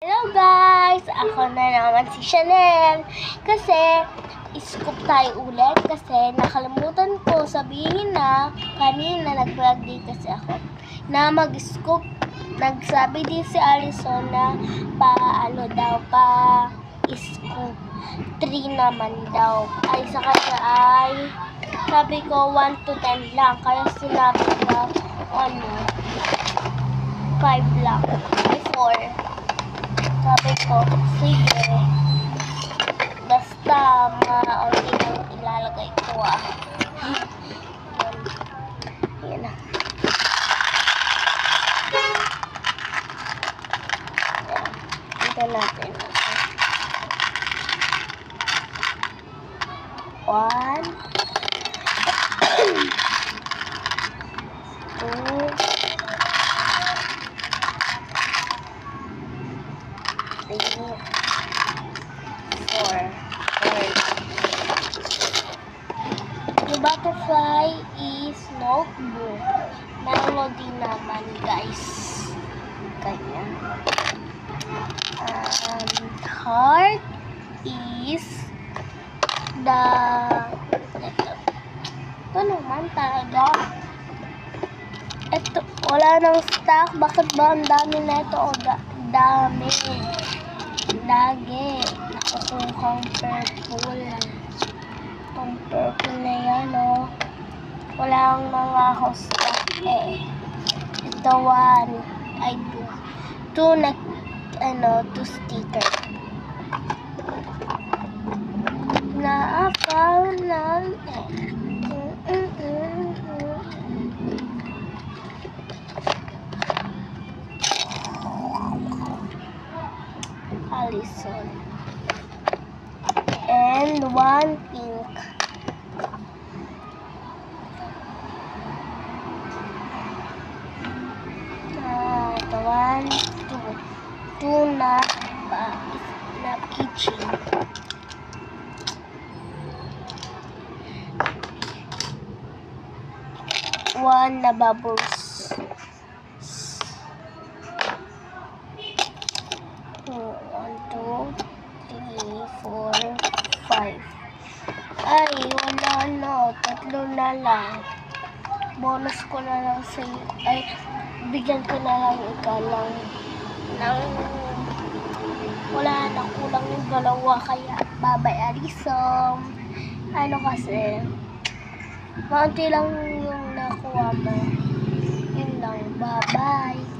Hello guys! Ako na naman si Chanel. Kasi, scoop tayo ulit. Kasi, nakalimutan ko sabihin na kanina nag-vlog din kasi ako na mag-scoop. Nagsabi din si Alison na pa-scoop 3 naman daw. Ay, sa kanya ay sabi ko 1 to 10 lang. Kaya sinabi ko 5 lang. Ay, 4. Sabi ko, sige. Basta maunti lang ilalagay ko Yan na. Ito natin. 1 2 The butterfly is notebook. Melody naman, guys. Ganyan. Heart is the... Ito naman talaga. Ito, wala nang stock. Bakit ba ang dami na ito? Dami. Lagi. Nakukuhang purple. Itong purple na yan, Walang mga stock Ito 1. Ay, 2 na, 2 sticker. Naapal na, Alison. And 1 pink. Ito 1, 2 na kitchen. 1 na bubbles. 1, 2, 3, 4, 5. Ay, wala na. 3 na lang. Bonus ko na lang sa'yo. Ay, bigyan ko na lang ikaw ng wala na, kulang yung 2. Kaya, bye-bye, Alison. Kasi, maunti lang yung nakuha mo. Yun lang. Bye-bye.